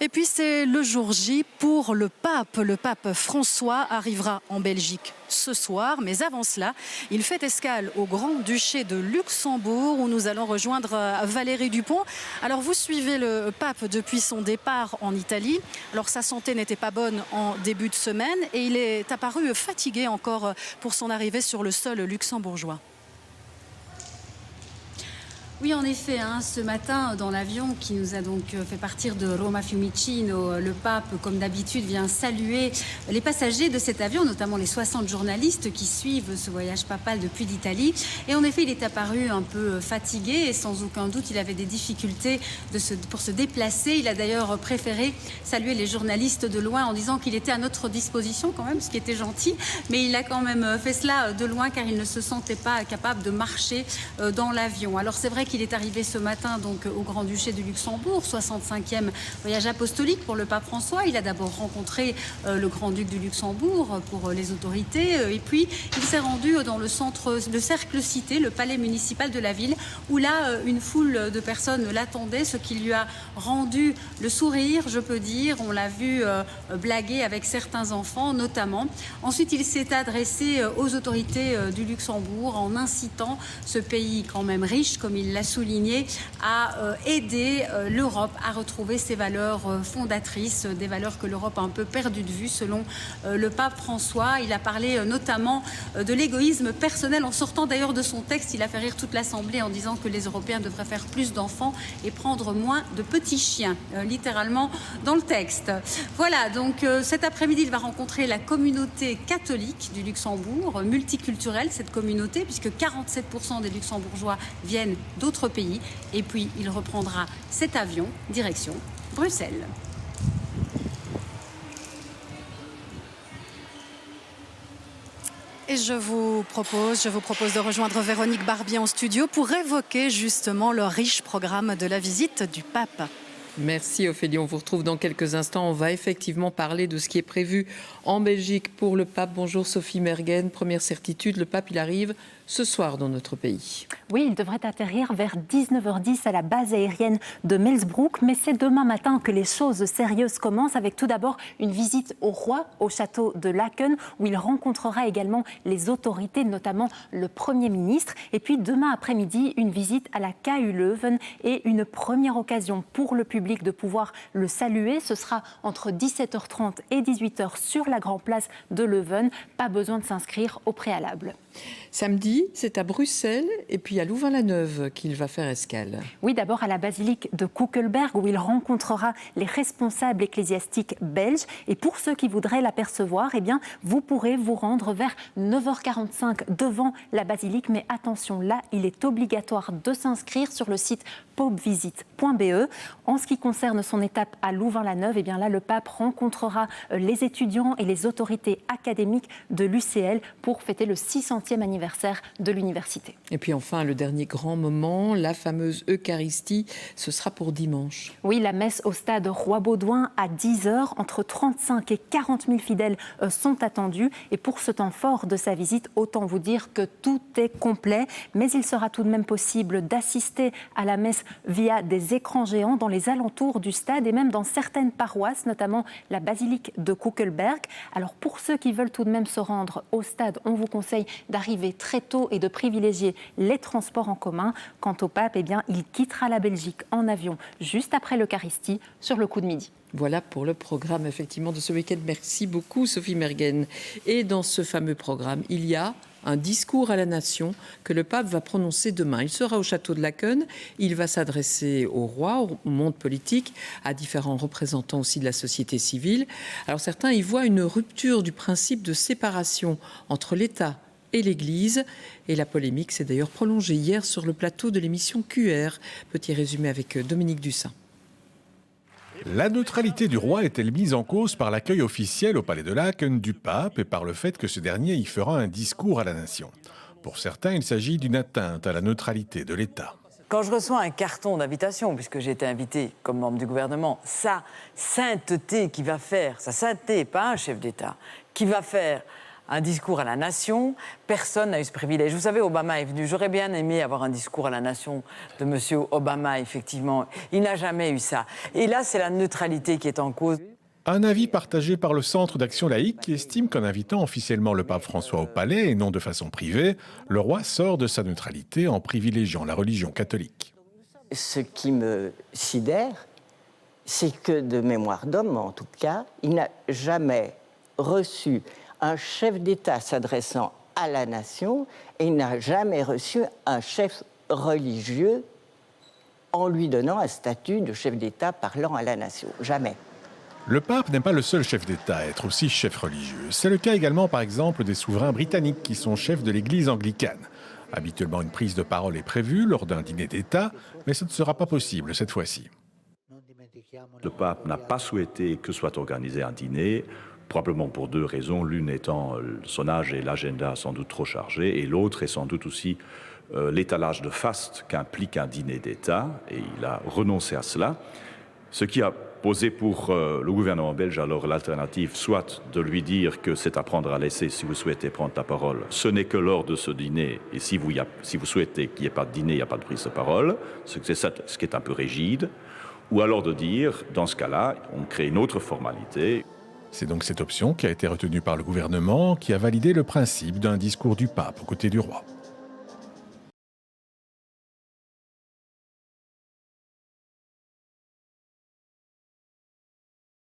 Et puis c'est le jour J pour le pape. Le pape François arrivera en Belgique ce soir, mais avant cela, il fait escale au Grand-Duché de Luxembourg où nous allons rejoindre Valérie Dupont. Alors vous suivez le pape depuis son départ en Italie. Alors sa santé n'était pas bonne en début de semaine et il est apparu fatigué encore pour son arrivée sur le sol luxembourgeois. Oui, en effet, ce matin, dans l'avion qui nous a donc fait partir de Roma Fiumicino, le pape, comme d'habitude, vient saluer les passagers de cet avion, notamment les 60 journalistes qui suivent ce voyage papal depuis l'Italie. Et en effet, il est apparu un peu fatigué et sans aucun doute, il avait des difficultés pour se déplacer. Il a d'ailleurs préféré saluer les journalistes de loin en disant qu'il était à notre disposition quand même, ce qui était gentil. Mais il a quand même fait cela de loin car il ne se sentait pas capable de marcher dans l'avion. Alors c'est vrai qu'il est arrivé ce matin donc au Grand-Duché du Luxembourg, 65e voyage apostolique pour le pape François. Il a d'abord rencontré le Grand-Duc du Luxembourg pour les autorités et puis il s'est rendu dans le cercle cité, le palais municipal de la ville, où là une foule de personnes l'attendaient, ce qui lui a rendu le sourire, je peux dire. On l'a vu blaguer avec certains enfants notamment. Ensuite, il s'est adressé aux autorités du Luxembourg en incitant ce pays quand même riche, comme il l'a souligné, à aider l'Europe à retrouver ses valeurs fondatrices, des valeurs que l'Europe a un peu perdues de vue selon le pape François. Il a parlé notamment de l'égoïsme personnel en sortant d'ailleurs de son texte. Il a fait rire toute l'Assemblée en disant que les Européens devraient faire plus d'enfants et prendre moins de petits chiens, littéralement dans le texte. Voilà, donc cet après-midi, il va rencontrer la communauté catholique du Luxembourg, multiculturelle cette communauté, puisque 47% des Luxembourgeois viennent d'autres pays. Et puis, il reprendra cet avion, direction Bruxelles. Et je vous propose de rejoindre Véronique Barbier en studio pour évoquer justement le riche programme de la visite du pape. Merci Ophélie, on vous retrouve dans quelques instants. On va effectivement parler de ce qui est prévu en Belgique pour le pape. Bonjour Sophie Mergen, première certitude, le pape il arrive ce soir dans notre pays. Oui, il devrait atterrir vers 19h10 à la base aérienne de Melsbroek, mais c'est demain matin que les choses sérieuses commencent, avec tout d'abord une visite au roi, au château de Laken, où il rencontrera également les autorités, notamment le Premier ministre. Et puis demain après-midi, une visite à la KU Leuven et une première occasion pour le public de pouvoir le saluer. Ce sera entre 17h30 et 18h sur la grande place de Leuven. Pas besoin de s'inscrire au préalable. Samedi, c'est à Bruxelles et puis à Louvain-la-Neuve qu'il va faire escale. Oui, d'abord à la basilique de Koekelberg où il rencontrera les responsables ecclésiastiques belges. Et pour ceux qui voudraient l'apercevoir, eh bien, vous pourrez vous rendre vers 9h45 devant la basilique. Mais attention, là, il est obligatoire de s'inscrire sur le site popevisit.be. En ce qui concerne son étape à Louvain-la-Neuve, eh bien là, le pape rencontrera les étudiants et les autorités académiques de l'UCL pour fêter le 600e anniversaire de l'université. Et puis enfin, le dernier grand moment, la fameuse Eucharistie, ce sera pour dimanche. Oui, la messe au stade Roi-Baudouin à 10h. Entre 35 et 40 000 fidèles sont attendus. Et pour ce temps fort de sa visite, autant vous dire que tout est complet. Mais il sera tout de même possible d'assister à la messe via des écrans géants dans les alentours du stade et même dans certaines paroisses, notamment la basilique de Koekelberg. Alors pour ceux qui veulent tout de même se rendre au stade, on vous conseille d'arriver très tôt et de privilégier les transports en commun. Quant au pape, eh bien, il quittera la Belgique en avion juste après l'Eucharistie sur le coup de midi. Voilà pour le programme effectivement de ce week-end. Merci beaucoup Sophie Mergen. Et dans ce fameux programme, il y a un discours à la nation que le pape va prononcer demain. Il sera au château de Laken, il va s'adresser au roi, au monde politique, à différents représentants aussi de la société civile. Alors certains y voient une rupture du principe de séparation entre l'État et l'Église. Et la polémique s'est d'ailleurs prolongée hier sur le plateau de l'émission QR. Petit résumé avec Dominique Dussin. La neutralité du roi est-elle mise en cause par l'accueil officiel au palais de Laken du pape et par le fait que ce dernier y fera un discours à la nation? Pour certains, il s'agit d'une atteinte à la neutralité de l'État. Quand je reçois un carton d'invitation, puisque j'ai été invité comme membre du gouvernement, sa sainteté qui va faire, sa sainteté, pas un chef d'État, qui va faire un discours à la nation. Personne n'a eu ce privilège. Vous savez, Obama est venu. J'aurais bien aimé avoir un discours à la nation de M. Obama, effectivement. Il n'a jamais eu ça. Et là, c'est la neutralité qui est en cause. Un avis partagé par le Centre d'action laïque qui estime qu'en invitant officiellement le pape François au palais et non de façon privée, le roi sort de sa neutralité en privilégiant la religion catholique. Ce qui me sidère, c'est que de mémoire d'homme, en tout cas, il n'a jamais reçu un chef d'État s'adressant à la nation et il n'a jamais reçu un chef religieux en lui donnant un statut de chef d'État parlant à la nation. Jamais. Le pape n'est pas le seul chef d'État à être aussi chef religieux. C'est le cas également, par exemple, des souverains britanniques qui sont chefs de l'Église anglicane. Habituellement, une prise de parole est prévue lors d'un dîner d'État, mais ce ne sera pas possible cette fois-ci. Le pape n'a pas souhaité que soit organisé un dîner, probablement pour deux raisons. L'une étant son âge et l'agenda sans doute trop chargés, et l'autre est sans doute aussi l'étalage de faste qu'implique un dîner d'État, et il a renoncé à cela. Ce qui a posé pour le gouvernement belge alors l'alternative, soit de lui dire que c'est à prendre à laisser si vous souhaitez prendre la parole. Ce n'est que lors de ce dîner, et si vous souhaitez qu'il n'y ait pas de dîner, il n'y a pas de prise de parole, ce qui est un peu rigide. Ou alors de dire, dans ce cas-là, on crée une autre formalité. C'est donc cette option qui a été retenue par le gouvernement, qui a validé le principe d'un discours du pape aux côtés du roi.